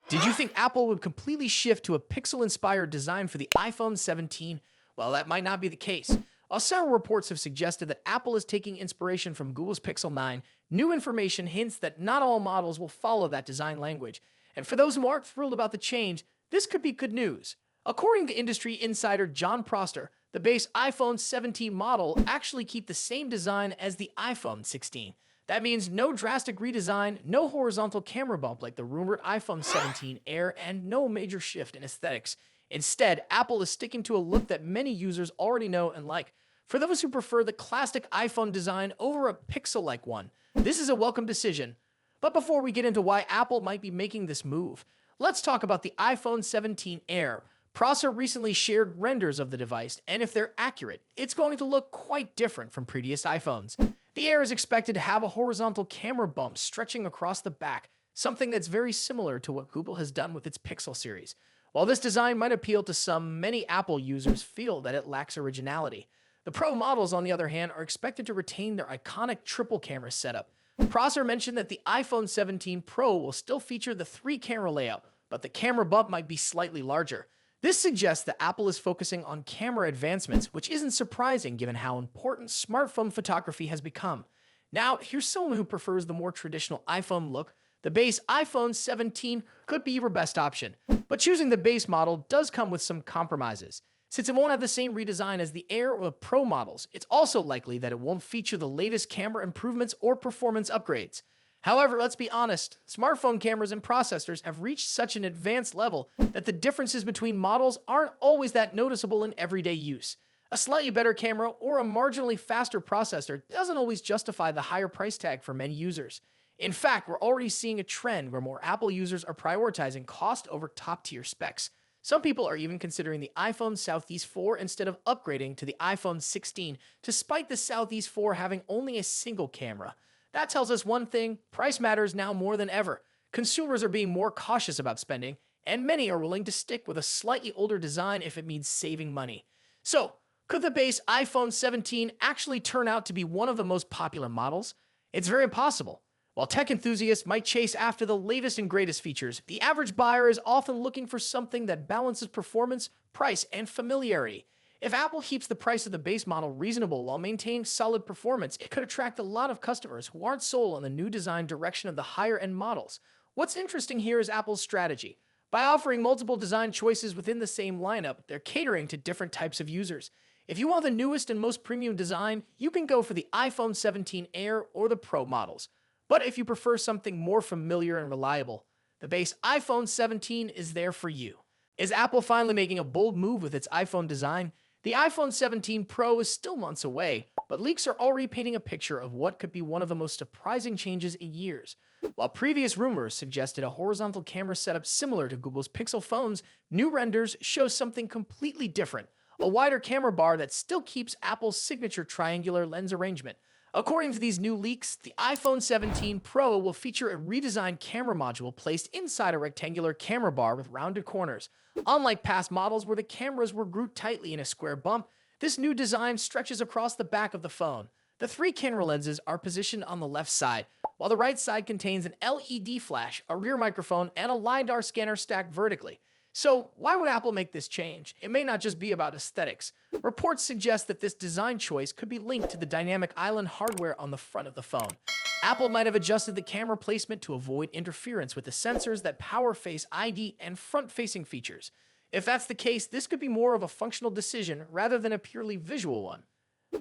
Did you think Apple would completely shift to a pixel-inspired design for the iPhone 17? Well, that might not be the case. While several reports have suggested that Apple is taking inspiration from Google's Pixel 9, new information hints that not all models will follow that design language. And for those who aren't thrilled about the change, this could be good news. According to industry insider John Prosser, the base iPhone 17 model actually keep the same design as the iPhone 16. That means no drastic redesign, no horizontal camera bump like the rumored iPhone 17 Air, and no major shift in aesthetics. Instead, Apple is sticking to a look that many users already know and like. For those who prefer the classic iPhone design over a Pixel-like one, this is a welcome decision. But before we get into why Apple might be making this move, let's talk about the iPhone 17 Air. Prosser recently shared renders of the device, and if they're accurate, it's going to look quite different from previous iPhones. The Air is expected to have a horizontal camera bump stretching across the back, something that's very similar to what Google has done with its Pixel series. While this design might appeal to some, many Apple users feel that it lacks originality. The Pro models, on the other hand, are expected to retain their iconic triple camera setup. Prosser mentioned that the iPhone 17 Pro will still feature the 3-camera layout, but the camera bump might be slightly larger. This suggests that Apple is focusing on camera advancements, which isn't surprising given how important smartphone photography has become. Now, here's someone who prefers the more traditional iPhone look. The base iPhone 17 could be your best option, but choosing the base model does come with some compromises. Since it won't have the same redesign as the Air or the Pro models, it's also likely that it won't feature the latest camera improvements or performance upgrades. However, let's be honest, smartphone cameras and processors have reached such an advanced level that the differences between models aren't always that noticeable in everyday use. A slightly better camera or a marginally faster processor doesn't always justify the higher price tag for many users. In fact, we're already seeing a trend where more Apple users are prioritizing cost over top-tier specs. Some people are even considering the iPhone Southeast 4 instead of upgrading to the iPhone 16, despite the Southeast 4 having only a single camera. That tells us one thing: price matters now more than ever. Consumers are being more cautious about spending, and many are willing to stick with a slightly older design if it means saving money. So, could the base iPhone 17 actually turn out to be one of the most popular models? It's very possible. While tech enthusiasts might chase after the latest and greatest features, the average buyer is often looking for something that balances performance, price, and familiarity. If Apple keeps the price of the base model reasonable while maintaining solid performance, it could attract a lot of customers who aren't sold on the new design direction of the higher-end models. What's interesting here is Apple's strategy. By offering multiple design choices within the same lineup, they're catering to different types of users. If you want the newest and most premium design, you can go for the iPhone 17 Air or the Pro models. But if you prefer something more familiar and reliable, the base iPhone 17 is there for you. Is Apple finally making a bold move with its iPhone design? The iPhone 17 Pro is still months away, but leaks are already painting a picture of what could be one of the most surprising changes in years. While previous rumors suggested a horizontal camera setup similar to Google's Pixel phones, new renders show something completely different: a wider camera bar that still keeps Apple's signature triangular lens arrangement. According to these new leaks, the iPhone 17 Pro will feature a redesigned camera module placed inside a rectangular camera bar with rounded corners. Unlike past models where the cameras were grouped tightly in a square bump, this new design stretches across the back of the phone. The 3 camera lenses are positioned on the left side, while the right side contains an LED flash, a rear microphone, and a LiDAR scanner stacked vertically. So, why would Apple make this change? It may not just be about aesthetics. Reports suggest that this design choice could be linked to the dynamic island hardware on the front of the phone. Apple might have adjusted the camera placement to avoid interference with the sensors that power Face ID and front-facing features. If that's the case, this could be more of a functional decision rather than a purely visual one.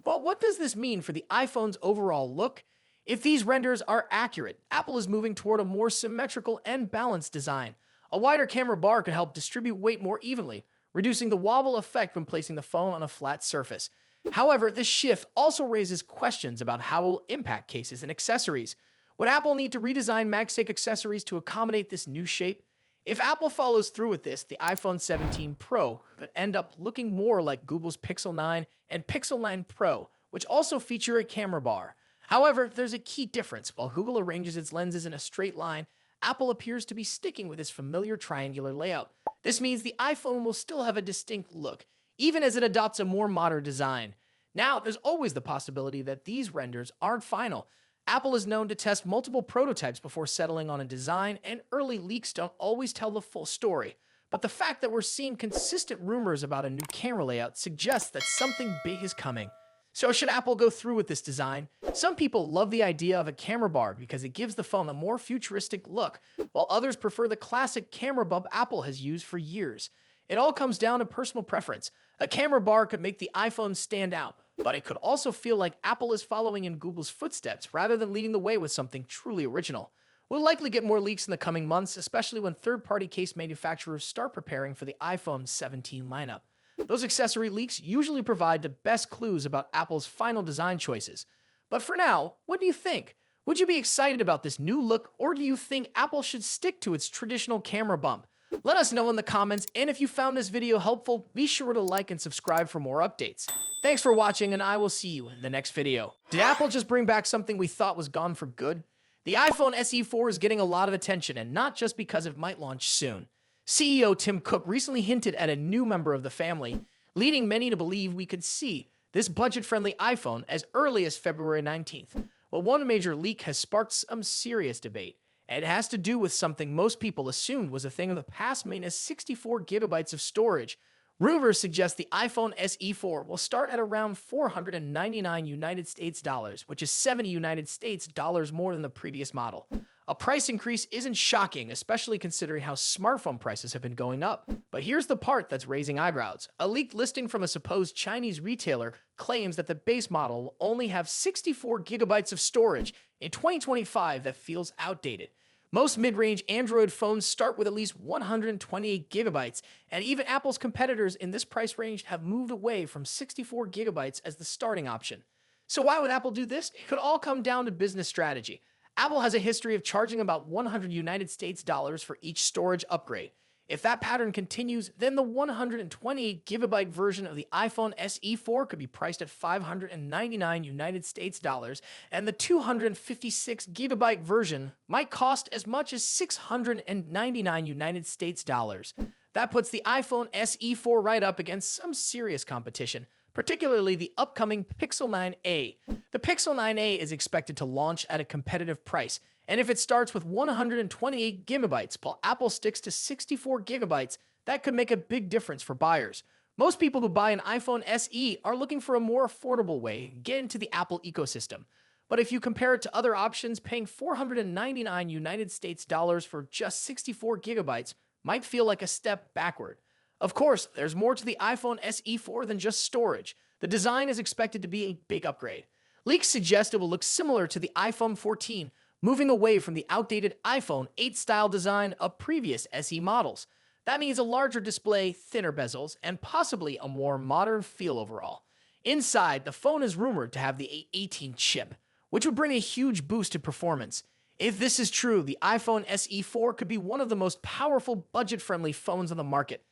But what does this mean for the iPhone's overall look? If these renders are accurate, Apple is moving toward a more symmetrical and balanced design. A wider camera bar could help distribute weight more evenly, reducing the wobble effect when placing the phone on a flat surface. However, this shift also raises questions about how it will impact cases and accessories. Would Apple need to redesign MagSafe accessories to accommodate this new shape? If Apple follows through with this, the iPhone 17 Pro could end up looking more like Google's Pixel 9 and Pixel 9 Pro, which also feature a camera bar. However, there's a key difference. While Google arranges its lenses in a straight line, Apple appears to be sticking with its familiar triangular layout. This means the iPhone will still have a distinct look, even as it adopts a more modern design. Now, there's always the possibility that these renders aren't final. Apple is known to test multiple prototypes before settling on a design, and early leaks don't always tell the full story. But the fact that we're seeing consistent rumors about a new camera layout suggests that something big is coming. So should Apple go through with this design? Some people love the idea of a camera bar because it gives the phone a more futuristic look, while others prefer the classic camera bump Apple has used for years. It all comes down to personal preference. A camera bar could make the iPhone stand out, but it could also feel like Apple is following in Google's footsteps rather than leading the way with something truly original. We'll likely get more leaks in the coming months, especially when third-party case manufacturers start preparing for the iPhone 17 lineup. Those accessory leaks usually provide the best clues about Apple's final design choices. But for now, what do you think? Would you be excited about this new look, or do you think Apple should stick to its traditional camera bump? Let us know in the comments, and if you found this video helpful, be sure to like and subscribe for more updates. Thanks for watching, and I will see you in the next video. Did Apple just bring back something we thought was gone for good? The iPhone SE4 is getting a lot of attention, and not just because it might launch soon. CEO Tim Cook recently hinted at a new member of the family, leading many to believe we could see this budget-friendly iPhone as early as February 19th. Well, one major leak has sparked some serious debate. It has to do with something most people assumed was a thing of the past, minus 64 gigabytes of storage. Rumors suggest the iPhone SE4 will start at around $499 United States dollars, which is 70 United States dollars more than the previous model. A price increase isn't shocking, especially considering how smartphone prices have been going up. But here's the part that's raising eyebrows. A leaked listing from a supposed Chinese retailer claims that the base model will only have 64 gigabytes of storage in 2025 that feels outdated. Most mid-range Android phones start with at least 128 gigabytes, and even Apple's competitors in this price range have moved away from 64 gigabytes as the starting option. So why would Apple do this? It could all come down to business strategy. Apple has a history of charging about 100 United States dollars for each storage upgrade. If that pattern continues, then the 128 gigabyte version of the iPhone SE4 could be priced at 599 United States dollars, and the 256 gigabyte version might cost as much as 699 United States dollars. That puts the iPhone SE4 right up against some serious competition, particularly the upcoming Pixel 9a. The Pixel 9a is expected to launch at a competitive price, and if it starts with 128 gigabytes while Apple sticks to 64 gigabytes, that could make a big difference for buyers. Most people who buy an iPhone SE are looking for a more affordable way to get into the Apple ecosystem. But if you compare it to other options, paying 499 United States dollars for just 64 gigabytes might feel like a step backward. Of course, there's more to the iPhone SE4 than just storage. The design is expected to be a big upgrade. Leaks suggest it will look similar to the iPhone 14, moving away from the outdated iPhone 8 style design of previous SE models. That means a larger display, thinner bezels, and possibly a more modern feel overall. Inside, the phone is rumored to have the A18 chip, which would bring a huge boost to performance. If this is true, the iPhone SE4 could be one of the most powerful budget-friendly phones on the market.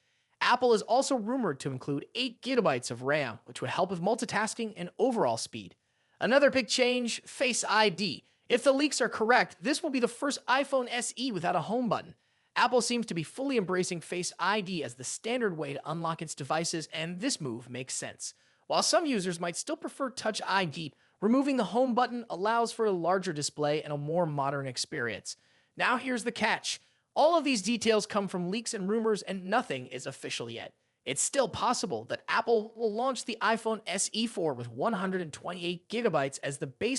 Apple is also rumored to include 8 gigabytes of RAM, which would help with multitasking and overall speed. Another big change, Face ID. If the leaks are correct, this will be the first iPhone SE without a home button. Apple seems to be fully embracing Face ID as the standard way to unlock its devices, and this move makes sense. While some users might still prefer Touch ID, removing the home button allows for a larger display and a more modern experience. Now here's the catch. All of these details come from leaks and rumors, and nothing is official yet. It's still possible that Apple will launch the iPhone SE4 with 128 gigabytes as the base